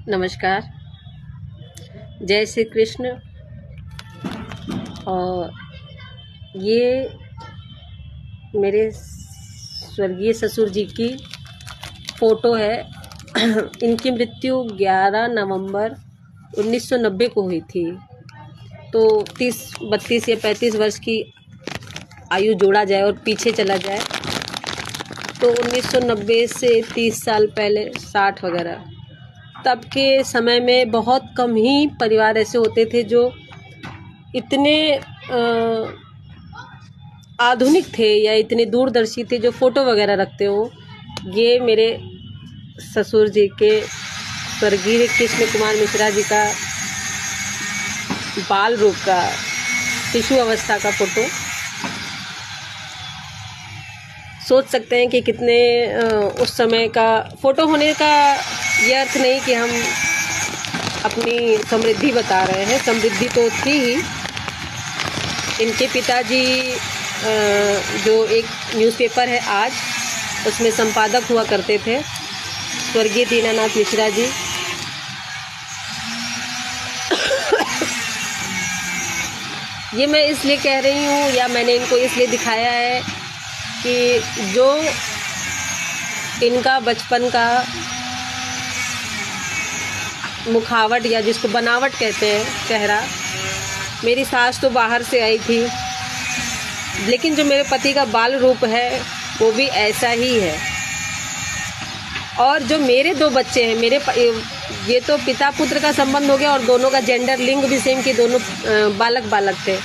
नमस्कार। जय श्री कृष्ण। और ये मेरे स्वर्गीय ससुर जी की फ़ोटो है। इनकी मृत्यु 11 नवंबर 1990 को हुई थी। तो 32 या 35 वर्ष की आयु जोड़ा जाए और पीछे चला जाए तो 1990 से 30 साल पहले 60 वगैरह, तब के समय में बहुत कम ही परिवार ऐसे होते थे जो इतने आधुनिक थे या इतने दूरदर्शी थे जो फ़ोटो वगैरह रखते हो। ये मेरे ससुर जी के स्वर्गीय कृष्ण कुमार मिश्रा जी का बाल रूप का शिशु अवस्था का फ़ोटो। सोच सकते हैं कि कितने उस समय का फ़ोटो होने का ये अर्थ नहीं कि हम अपनी समृद्धि बता रहे हैं, समृद्धि तो थी ही। इनके पिताजी जो एक न्यूज़पेपर है आज, उसमें संपादक हुआ करते थे, स्वर्गीय दीनानाथ मिश्रा जी। ये मैं इसलिए कह रही हूँ या मैंने इनको इसलिए दिखाया है कि जो इनका बचपन का मुखावट या जिसको बनावट कहते हैं चेहरा, मेरी सास तो बाहर से आई थी, लेकिन जो मेरे पति का बाल रूप है वो भी ऐसा ही है। और जो मेरे दो बच्चे हैं, ये तो पिता पुत्र का संबंध हो गया और दोनों का जेंडर लिंग भी सेम कि दोनों बालक थे।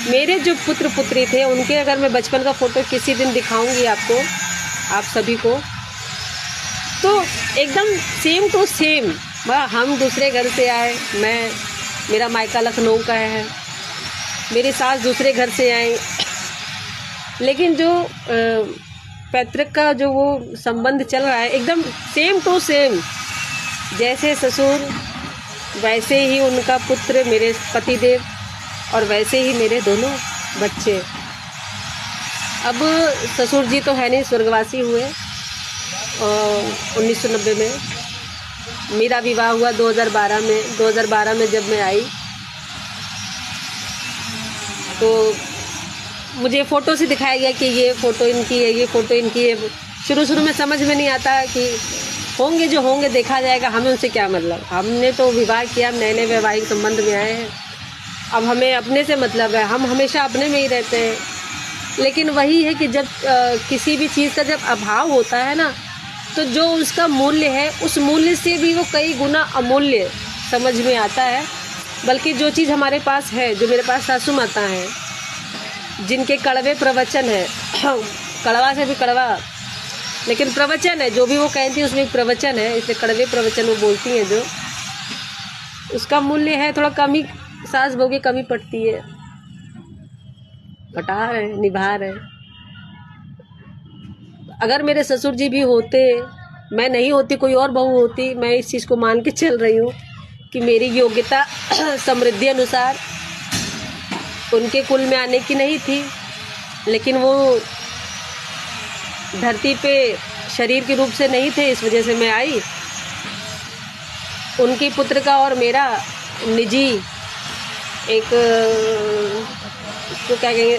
मेरे जो पुत्र पुत्री थे उनके अगर मैं बचपन का फ़ोटो किसी दिन दिखाऊंगी आपको, आप सभी को, तो एकदम सेम टू सेम। हम दूसरे घर से आए, मेरा मायका लखनऊ का है, मेरी सास दूसरे घर से आई, लेकिन जो पैतृक का जो वो संबंध चल रहा है एकदम सेम टू सेम। जैसे ससुर वैसे ही उनका पुत्र मेरे पतिदेव और वैसे ही मेरे दोनों बच्चे। अब ससुर जी तो है नहीं, स्वर्गवासी हुए 1990 में। मेरा विवाह हुआ 2012 में जब मैं आई तो मुझे फ़ोटो से दिखाया गया कि ये फ़ोटो इनकी है, ये फ़ोटो इनकी है। शुरू में समझ में नहीं आता कि होंगे जो होंगे देखा जाएगा, हमें उनसे क्या मतलब। हमने तो विवाह किया, नए वैवाहिक संबंध में आए हैं, अब हमें अपने से मतलब है, हम हमेशा अपने में ही रहते हैं। लेकिन वही है कि जब किसी भी चीज़ का जब अभाव होता है ना, तो जो उसका मूल्य है उस मूल्य से भी वो कई गुना अमूल्य समझ में आता है। बल्कि जो चीज़ हमारे पास है, जो मेरे पास सासू माता हैं जिनके कड़वे प्रवचन है, कड़वा से भी कड़वा लेकिन प्रवचन है, जो भी वो कहती है उसमें एक प्रवचन है, इसलिए कड़वे प्रवचन वो बोलती हैं, जो उसका मूल्य है थोड़ा कम ही। सास बहू की कमी पड़ती है, पटा रहे, निभा रहे। अगर मेरे ससुर जी भी होते, मैं नहीं होती, कोई और बहू होती, मैं इस चीज़ को मान के चल रही हूँ कि मेरी योग्यता समृद्धि अनुसार उनके कुल में आने की नहीं थी, लेकिन वो धरती पे शरीर के रूप से नहीं थे, इस वजह से मैं आई। उनके पुत्र का और मेरा निजी एक तो क्या कहेंगे,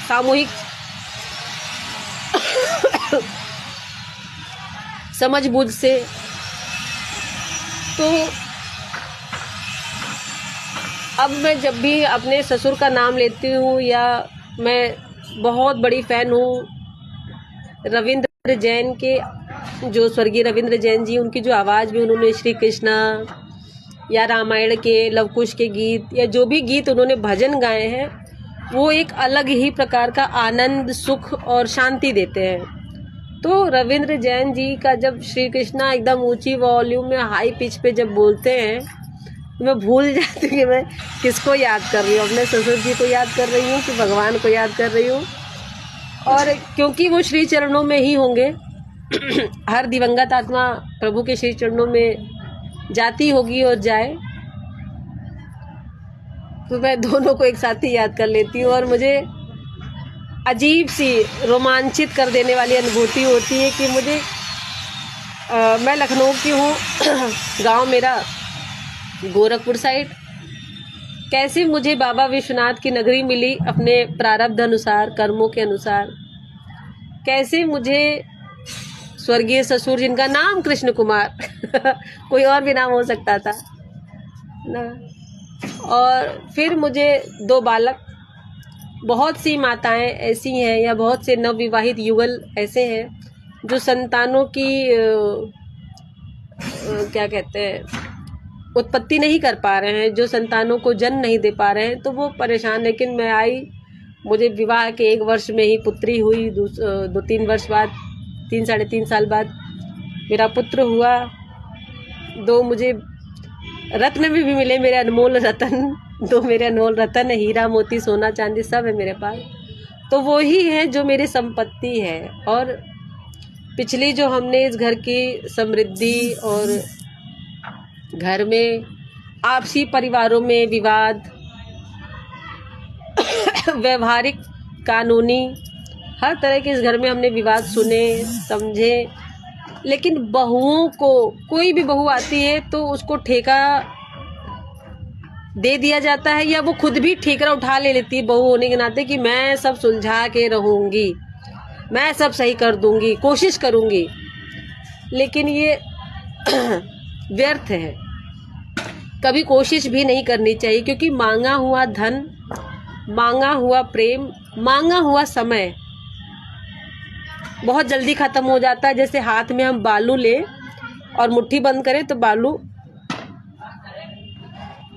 सामूहिक समझबूझ से। तो अब मैं जब भी अपने ससुर का नाम लेती हूँ, या मैं बहुत बड़ी फ़ैन हूँ रविंद्र जैन के, जो स्वर्गीय रविंद्र जैन जी, उनकी जो आवाज़ भी उन्होंने श्री कृष्णा या रामायण के लवकुश के गीत या जो भी गीत उन्होंने भजन गाए हैं, वो एक अलग ही प्रकार का आनंद, सुख और शांति देते हैं। तो रविंद्र जैन जी का जब श्री कृष्णा एकदम ऊंची वॉल्यूम में हाई पिच पे जब बोलते हैं, तो मैं भूल जाती हूँ कि मैं किसको याद कर रही हूँ, अपने ससुर जी को याद कर रही हूँ कि भगवान को याद कर रही हूँ। और क्योंकि वो श्री चरणों में ही होंगे, हर दिवंगत आत्मा प्रभु के श्री चरणों में जाती होगी और जाए, तो मैं दोनों को एक साथ ही याद कर लेती हूँ। और मुझे अजीब सी रोमांचित कर देने वाली अनुभूति होती है कि मुझे मैं लखनऊ की हूँ। गांव मेरा गोरखपुर साइड। कैसे मुझे बाबा विश्वनाथ की नगरी मिली अपने प्रारब्ध अनुसार, कर्मों के अनुसार। कैसे मुझे स्वर्गीय ससुर, जिनका नाम कृष्ण कुमार कोई और भी नाम हो सकता था ना, और फिर मुझे 2 बालक। बहुत सी माताएं ऐसी हैं या बहुत से नवविवाहित युगल ऐसे हैं जो संतानों की क्या कहते हैं, उत्पत्ति नहीं कर पा रहे हैं, जो संतानों को जन्म नहीं दे पा रहे हैं, तो वो परेशान। लेकिन मैं आई, मुझे विवाह के 1 वर्ष में ही पुत्री हुई। 2-3 वर्ष बाद, 3 साढ़े 3 साल बाद मेरा पुत्र हुआ। 2 मुझे रत्न भी मिले, मेरे अनमोल रतन। 2 मेरे अनमोल रतन, हीरा मोती सोना चांदी सब है मेरे पास। तो वो ही है जो मेरी संपत्ति है। और पिछली जो हमने इस घर की समृद्धि और घर में आपसी परिवारों में विवाद, व्यवहारिक, कानूनी, हर तरह के इस घर में हमने विवाद सुने, समझे। लेकिन बहुओं को, कोई भी बहू आती है तो उसको ठेका दे दिया जाता है, या वो खुद भी ठेकरा उठा ले लेती है बहू होने के नाते कि मैं सब सुलझा के रहूँगी, मैं सब सही कर दूँगी, कोशिश करूँगी। लेकिन ये व्यर्थ है। कभी कोशिश भी नहीं करनी चाहिए, क्योंकि मांगा हुआ धन, मांगा हुआ प्रेम, मांगा हुआ समय बहुत जल्दी ख़त्म हो जाता है। जैसे हाथ में हम बालू लें और मुट्ठी बंद करें तो बालू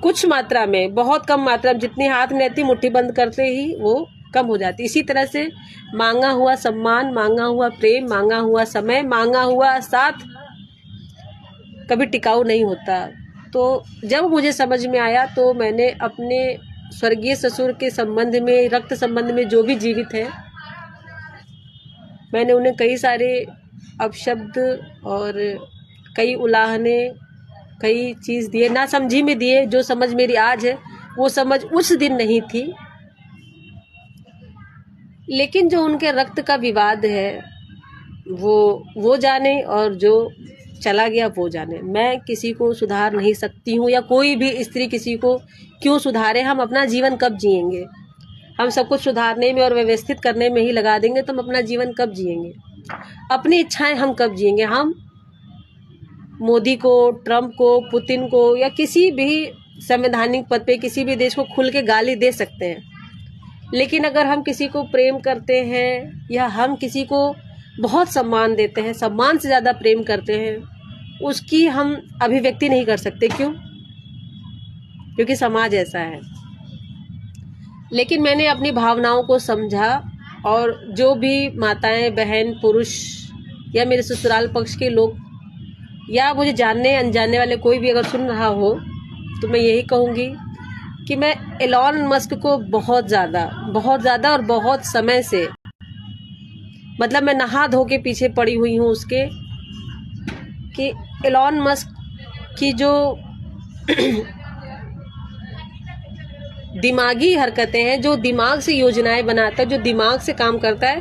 कुछ मात्रा में, बहुत कम मात्रा में, जितनी हाथ में रहती मुट्ठी बंद करते ही वो कम हो जाती। इसी तरह से मांगा हुआ सम्मान, मांगा हुआ प्रेम, मांगा हुआ समय, मांगा हुआ साथ कभी टिकाऊ नहीं होता। तो जब मुझे समझ में आया तो मैंने अपने स्वर्गीय ससुर के संबंध में, रक्त संबंध में जो भी जीवित हैं, मैंने उन्हें कई सारे अपशब्द और कई उलाहने, कई चीज़ दिए, ना समझी में दिए। जो समझ मेरी आज है वो समझ उस दिन नहीं थी। लेकिन जो उनके रक्त का विवाद है वो जाने, और जो चला गया वो जाने। मैं किसी को सुधार नहीं सकती हूँ, या कोई भी स्त्री किसी को क्यों सुधारे। हम अपना जीवन कब जिएंगे? हम सब कुछ सुधारने में और व्यवस्थित करने में ही लगा देंगे तो हम अपना जीवन कब जिएंगे? अपनी इच्छाएं हम कब जिएंगे? हम मोदी को, ट्रम्प को, पुतिन को, या किसी भी संवैधानिक पद पे किसी भी देश को खुल के गाली दे सकते हैं। लेकिन अगर हम किसी को प्रेम करते हैं, या हम किसी को बहुत सम्मान देते हैं, सम्मान से ज़्यादा प्रेम करते हैं, उसकी हम अभिव्यक्ति नहीं कर सकते। क्यों? क्योंकि समाज ऐसा है। लेकिन मैंने अपनी भावनाओं को समझा, और जो भी माताएं, बहन, पुरुष, या मेरे ससुराल पक्ष के लोग, या मुझे जानने अनजाने वाले कोई भी अगर सुन रहा हो, तो मैं यही कहूँगी कि मैं एलॉन मस्क को बहुत ज़्यादा और बहुत समय से, मतलब मैं नहा धो के पीछे पड़ी हुई हूँ उसके, कि एलॉन मस्क की जो दिमागी हरकतें हैं, जो दिमाग से योजनाएं बनाता है, जो दिमाग से काम करता है,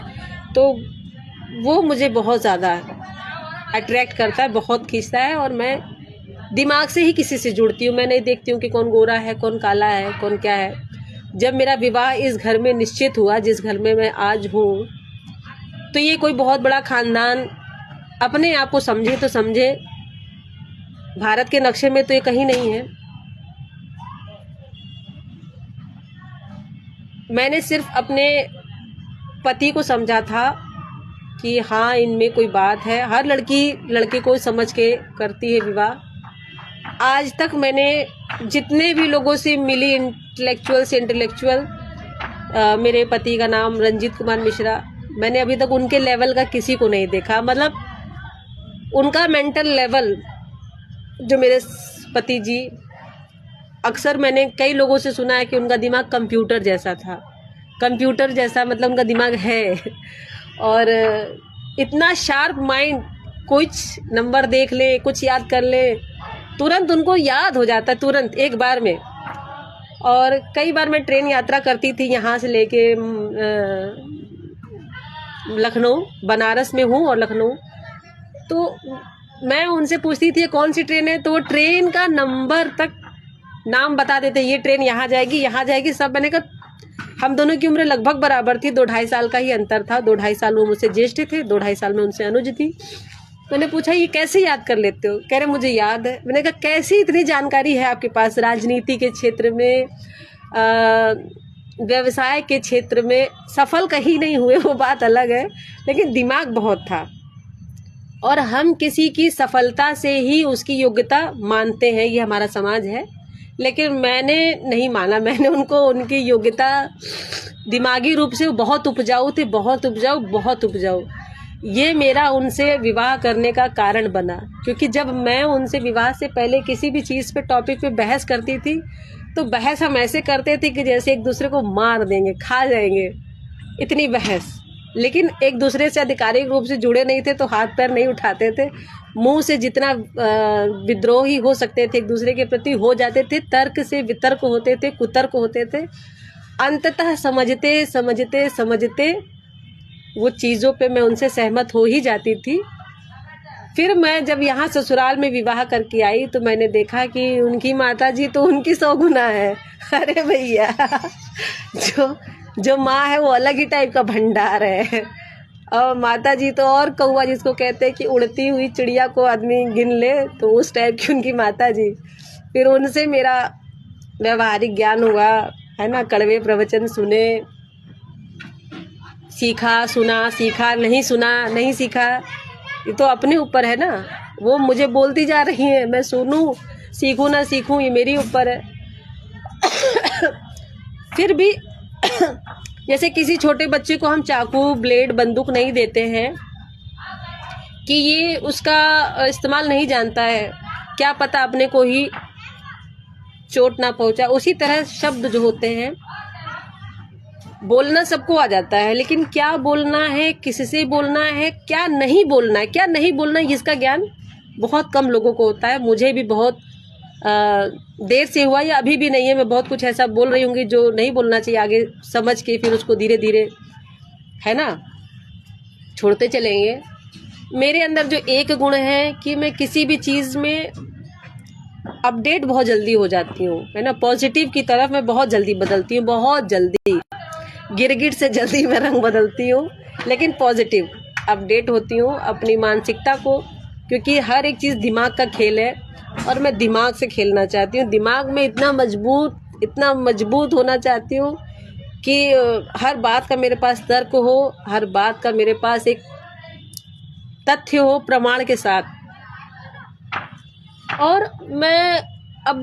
तो वो मुझे बहुत ज़्यादा अट्रैक्ट करता है, बहुत खींचता है। और मैं दिमाग से ही किसी से जुड़ती हूँ। मैं नहीं देखती हूँ कि कौन गोरा है, कौन काला है, कौन क्या है। जब मेरा विवाह इस घर में निश्चित हुआ, जिस घर में मैं आज हूँ, तो ये कोई बहुत बड़ा खानदान अपने आप को समझे तो समझे, भारत के नक्शे में तो ये कहीं नहीं है। मैंने सिर्फ अपने पति को समझा था कि हाँ, इनमें कोई बात है। हर लड़की लड़के को समझ के करती है विवाह। आज तक मैंने जितने भी लोगों से मिली, इंटेलेक्चुअल से इंटेलेक्चुअल, मेरे पति का नाम रंजीत कुमार मिश्रा, मैंने अभी तक उनके लेवल का किसी को नहीं देखा। मतलब उनका मेंटल लेवल, जो मेरे पति जी, अक्सर मैंने कई लोगों से सुना है कि उनका दिमाग कंप्यूटर जैसा था। कंप्यूटर जैसा मतलब उनका दिमाग है, और इतना शार्प माइंड, कुछ नंबर देख ले, कुछ याद कर ले, तुरंत उनको याद हो जाता है, तुरंत एक बार में। और कई बार मैं ट्रेन यात्रा करती थी यहाँ से लेके लखनऊ, बनारस में हूँ और लखनऊ, तो मैं उनसे पूछती थी कौन सी ट्रेन है, तो वो ट्रेन का नंबर तक नाम बता देते, ये ट्रेन यहाँ जाएगी, यहाँ जाएगी, सब। मैंने कहा हम दोनों की उम्र लगभग बराबर थी, 2-2.5 साल का ही अंतर था। 2-2.5 साल वो मुझसे ज्येष्ठ थे, 2-2.5 साल में उनसे अनुज थी। मैंने पूछा ये कैसे याद कर लेते हो? कह रहे मुझे याद है। मैंने कहा कैसी इतनी जानकारी है आपके पास? राजनीति के क्षेत्र में, व्यवसाय के क्षेत्र में सफल कहीं नहीं हुए, वो बात अलग है, लेकिन दिमाग बहुत था। और हम किसी की सफलता से ही उसकी योग्यता मानते हैं, ये हमारा समाज है। लेकिन मैंने नहीं माना, मैंने उनको उनकी योग्यता, दिमागी रूप से वो बहुत उपजाऊ थे, बहुत उपजाऊ, बहुत उपजाऊ। ये मेरा उनसे विवाह करने का कारण बना, क्योंकि जब मैं उनसे विवाह से पहले किसी भी चीज़ पे, टॉपिक पे बहस करती थी, तो बहस हम ऐसे करते थे कि जैसे एक दूसरे को मार देंगे, खा जाएंगे, इतनी बहस। लेकिन एक दूसरे से आधिकारिक रूप से जुड़े नहीं थे, तो हाथ पैर नहीं उठाते थे। मुंह से जितना विद्रोही हो सकते थे एक दूसरे के प्रति हो जाते थे, तर्क से वितर्क होते थे, कुतर्क होते थे। अंततः समझते समझते समझते वो चीज़ों पे मैं उनसे सहमत हो ही जाती थी। फिर मैं जब यहाँ ससुराल में विवाह करके आई, तो मैंने देखा कि उनकी माताजी तो उनकी 100 गुना है। अरे भैया, जो माँ है वो अलग ही टाइप का भंडार है, और माताजी तो और कौवा जिसको कहते हैं कि उड़ती हुई चिड़िया को आदमी गिन ले, तो उस टाइप की उनकी माताजी। फिर उनसे मेरा व्यवहारिक ज्ञान हुआ, है ना, कड़वे प्रवचन सुने, सीखा, सुना, सीखा, नहीं सुना, नहीं सीखा, ये तो अपने ऊपर है ना। वो मुझे बोलती जा रही है, मैं सुनूं, सीखूं ना सीखूं, ये मेरी ऊपर है। फिर भी जैसे किसी छोटे बच्चे को हम चाकू, ब्लेड, बंदूक नहीं देते हैं कि ये उसका इस्तेमाल नहीं जानता है, क्या पता अपने को ही चोट ना पहुंचा। उसी तरह शब्द जो होते हैं, बोलना सबको आ जाता है, लेकिन क्या बोलना है, किससे बोलना है, क्या नहीं बोलना है, क्या नहीं बोलना है, इसका ज्ञान बहुत कम लोगों को होता है। मुझे भी बहुत देर से हुआ, या अभी भी नहीं है। मैं बहुत कुछ ऐसा बोल रही हूँगी जो नहीं बोलना चाहिए, आगे समझ के फिर उसको धीरे धीरे, है ना, छोड़ते चलेंगे। मेरे अंदर जो एक गुण है कि मैं किसी भी चीज़ में अपडेट बहुत जल्दी हो जाती हूँ, है ना। पॉजिटिव की तरफ मैं बहुत जल्दी बदलती हूँ, बहुत जल्दी, गिरगिट से जल्दी मैं रंग बदलती हूँ, लेकिन पॉजिटिव अपडेट होती हूँ अपनी मानसिकता को, क्योंकि हर एक चीज़ दिमाग का खेल है, और मैं दिमाग से खेलना चाहती हूँ। दिमाग में इतना मजबूत होना चाहती हूँ कि हर बात का मेरे पास तर्क हो, हर बात का मेरे पास एक तथ्य हो, प्रमाण के साथ। और मैं अब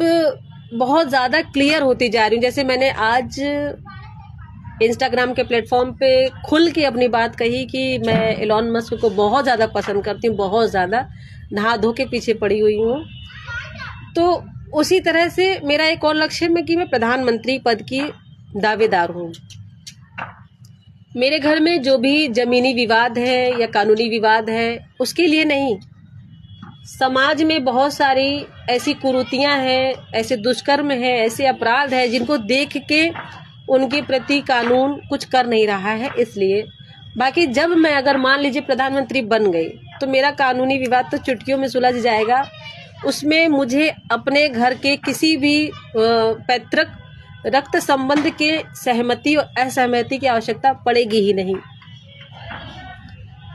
बहुत ज़्यादा क्लियर होती जा रही हूँ। जैसे मैंने आज इंस्टाग्राम के प्लेटफॉर्म पे खुल के अपनी बात कही कि मैं एलोन मस्क को बहुत ज़्यादा पसंद करती हूँ, बहुत ज़्यादा, नहा धो के पीछे पड़ी हुई हूँ। तो उसी तरह से मेरा एक और लक्ष्य है कि मैं प्रधानमंत्री पद की दावेदार हूँ। मेरे घर में जो भी ज़मीनी विवाद है या कानूनी विवाद है, उसके लिए नहीं, समाज में बहुत सारी ऐसी कुरीतियाँ हैं, ऐसे दुष्कर्म हैं, ऐसे अपराध हैं जिनको देख के उनके प्रति कानून कुछ कर नहीं रहा है, इसलिए। बाकी जब मैं अगर मान लीजिए प्रधानमंत्री बन गई, तो मेरा कानूनी विवाद तो चुटकियों में सुलझ जाएगा। उसमें मुझे अपने घर के किसी भी पैतृक रक्त संबंध के सहमति और असहमति की आवश्यकता पड़ेगी ही नहीं।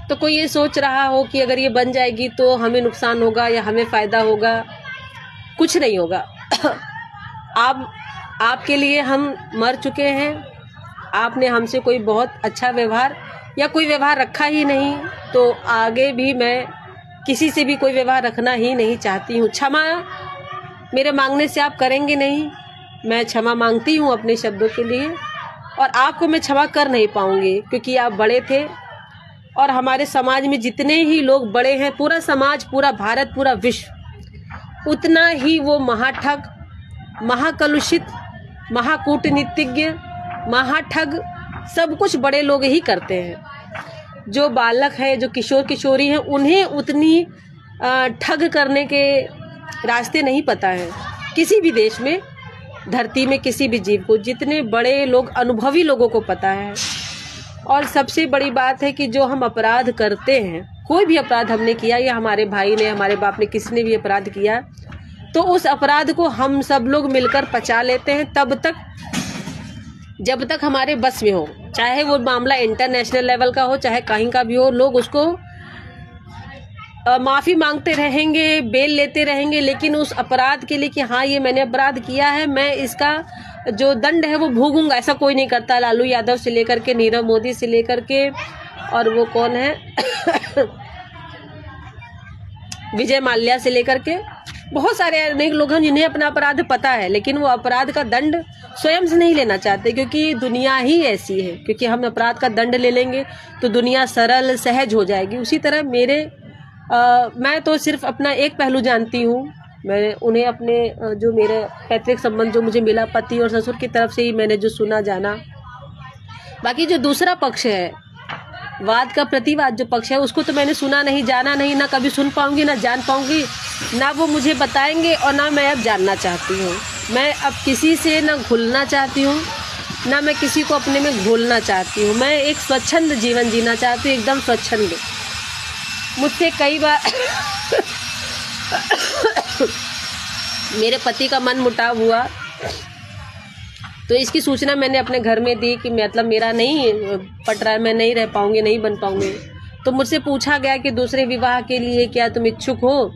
तो कोई ये सोच रहा हो कि अगर ये बन जाएगी तो हमें नुकसान होगा या हमें फ़ायदा होगा, कुछ नहीं होगा। आपके लिए हम मर चुके हैं, आपने हमसे कोई बहुत अच्छा व्यवहार या कोई व्यवहार रखा ही नहीं, तो आगे भी मैं किसी से भी कोई व्यवहार रखना ही नहीं चाहती हूँ। क्षमा मेरे मांगने से आप करेंगे नहीं, मैं क्षमा मांगती हूँ अपने शब्दों के लिए, और आपको मैं क्षमा कर नहीं पाऊँगी क्योंकि आप बड़े थे। और हमारे समाज में जितने ही लोग बड़े हैं, पूरा समाज, पूरा भारत, पूरा विश्व, उतना ही वो महाठग, महाकलुषित, महाकूटनीतिज्ञ, महाठग, सब कुछ बड़े लोग ही करते हैं। जो बालक है, जो किशोर किशोरी हैं, उन्हें उतनी ठग करने के रास्ते नहीं पता है किसी भी देश में, धरती में किसी भी जीव को। जितने बड़े लोग, अनुभवी लोगों को पता है। और सबसे बड़ी बात है कि जो हम अपराध करते हैं कोई भी अपराध हमने किया या हमारे भाई ने, हमारे बाप ने, किसी ने भी अपराध किया, तो उस अपराध को हम सब लोग मिलकर पचा लेते हैं तब तक जब तक हमारे बस में हो। चाहे वो मामला इंटरनेशनल लेवल का हो, चाहे कहीं का भी हो, लोग उसको माफ़ी मांगते रहेंगे, बेल लेते रहेंगे, लेकिन उस अपराध के लिए कि हाँ ये मैंने अपराध किया है, मैं इसका जो दंड है वो भोगूंगा, ऐसा कोई नहीं करता। लालू यादव से लेकर के, नीरव मोदी से लेकर के, और वो कौन है विजय माल्या से लेकर के, बहुत सारे अनेक लोग हैं जिन्हें अपना अपराध पता है, लेकिन वो अपराध का दंड स्वयं से नहीं लेना चाहते, क्योंकि दुनिया ही ऐसी है। क्योंकि हम अपराध का दंड ले लेंगे तो दुनिया सरल सहज हो जाएगी। उसी तरह मैं तो सिर्फ अपना एक पहलू जानती हूँ। मैं उन्हें अपने जो मेरे पैतृक संबंध जो मुझे मिला, पति और ससुर की तरफ से ही मैंने जो सुना जाना। बाकी जो दूसरा पक्ष है, वाद का प्रतिवाद जो पक्ष है, उसको तो मैंने सुना नहीं, जाना नहीं, ना कभी सुन पाऊंगी, ना जान पाऊंगी, ना वो मुझे बताएंगे, और ना मैं अब जानना चाहती हूँ। मैं अब किसी से ना घुलना चाहती हूँ, ना मैं किसी को अपने में घोलना चाहती हूँ। मैं एक स्वच्छंद जीवन जीना चाहती हूँ, एकदम स्वच्छंद। मुझसे कई बार मेरे पति का मन मुटाव हुआ, तो इसकी सूचना मैंने अपने घर में दी कि मतलब मेरा नहीं पट रहा है, मैं नहीं रह पाऊंगी, नहीं बन पाऊंगी। तो मुझसे पूछा गया कि दूसरे विवाह के लिए क्या तुम इच्छुक हो?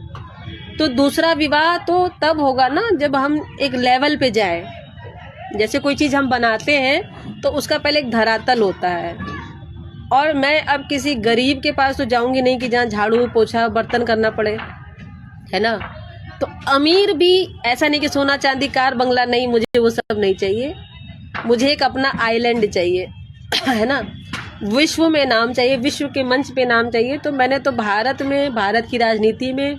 तो दूसरा विवाह तो तब होगा ना जब हम एक लेवल पे जाए। जैसे कोई चीज़ हम बनाते हैं तो उसका पहले एक धरातल होता है, और मैं अब किसी गरीब के पास तो जाऊंगी नहीं कि जहाँ झाड़ू पोछा बर्तन करना पड़े, है ना। तो अमीर भी ऐसा नहीं कि सोना चांदी कार बंगला, नहीं, मुझे वो सब नहीं चाहिए। मुझे एक अपना आइलैंड चाहिए, है ना। विश्व में नाम चाहिए, विश्व के मंच पे नाम चाहिए। तो मैंने तो भारत में, भारत की राजनीति में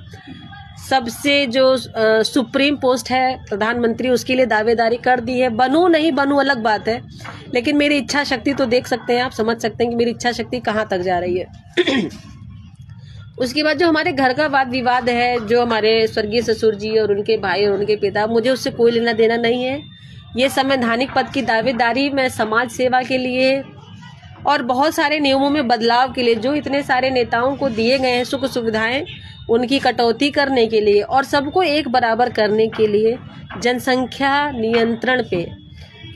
सबसे जो सुप्रीम पोस्ट है प्रधानमंत्री, उसके लिए दावेदारी कर दी है। बनूं नहीं बनूं अलग बात है, लेकिन मेरी इच्छा शक्ति तो देख सकते हैं आप, समझ सकते हैं कि मेरी इच्छा शक्ति कहाँ तक जा रही है। उसके बाद जो हमारे घर का वाद विवाद है, जो हमारे स्वर्गीय ससुर जी और उनके भाई और उनके पिता, मुझे उससे कोई लेना देना नहीं है। ये संवैधानिक पद की दावेदारी मैं समाज सेवा के लिए और बहुत सारे नियमों में बदलाव के लिए, जो इतने सारे नेताओं को दिए गए हैं सुख सुविधाएं, उनकी कटौती करने के लिए और सबको एक बराबर करने के लिए, जनसंख्या नियंत्रण पे।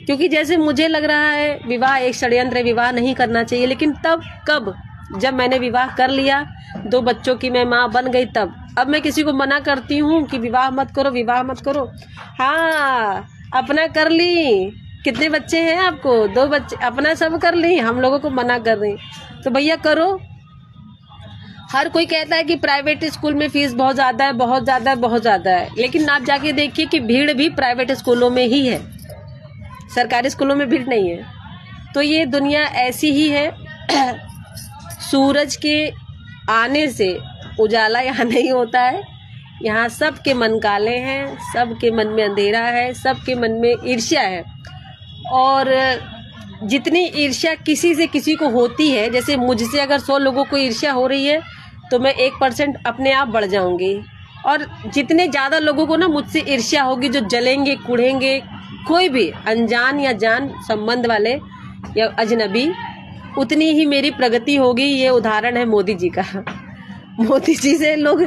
क्योंकि जैसे मुझे लग रहा है विवाह एक षड्यंत्र है, विवाह नहीं करना चाहिए, लेकिन तब कब, जब मैंने विवाह कर लिया, 2 बच्चों की मैं माँ बन गई, तब। अब मैं किसी को मना करती हूँ कि विवाह मत करो, विवाह मत करो। हाँ, अपना कर ली। कितने बच्चे हैं आपको? 2 बच्चे, अपना सब कर ली, हम लोगों को मना कर रही। तो भैया करो। हर कोई कहता है कि प्राइवेट स्कूल में फीस बहुत ज़्यादा है, बहुत ज़्यादा है, बहुत ज़्यादा है, लेकिन आप जाके देखिए कि भीड़ भी प्राइवेट स्कूलों में ही है, सरकारी स्कूलों में भीड़ नहीं है। तो ये दुनिया ऐसी ही है। सूरज के आने से उजाला यहाँ नहीं होता है। यहाँ सबके मन काले हैं, सबके मन में अंधेरा है, सबके मन में ईर्ष्या है। और जितनी ईर्ष्या किसी से किसी को होती है, जैसे मुझसे अगर 100 लोगों को ईर्ष्या हो रही है तो मैं 1% अपने आप बढ़ जाऊंगी। और जितने ज़्यादा लोगों को ना मुझसे ईर्ष्या होगी, जो जलेंगे कुढ़ेंगे, कोई भी अनजान या जान संबंध वाले या अजनबी, उतनी ही मेरी प्रगति होगी। ये उदाहरण है मोदी जी का। मोदी जी से लोग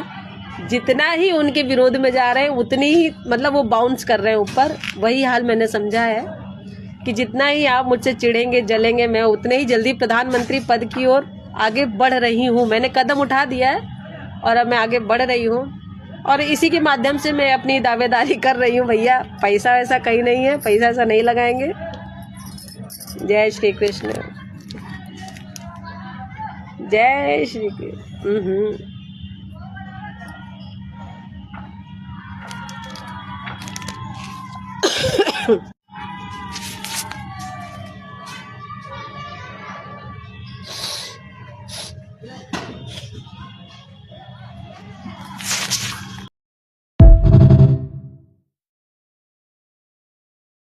जितना ही उनके विरोध में जा रहे हैं, उतनी ही मतलब वो बाउंस कर रहे हैं ऊपर। वही हाल मैंने समझा है कि जितना ही आप मुझसे चिढ़ेंगे जलेंगे, मैं उतने ही जल्दी प्रधानमंत्री पद की ओर आगे बढ़ रही हूँ। मैंने कदम उठा दिया है और अब मैं आगे बढ़ रही हूँ, और इसी के माध्यम से मैं अपनी दावेदारी कर रही हूँ। भैया पैसा वैसा कहीं नहीं है, पैसा ऐसा नहीं लगाएंगे। जय श्री कृष्ण, जय श्री कृष्ण।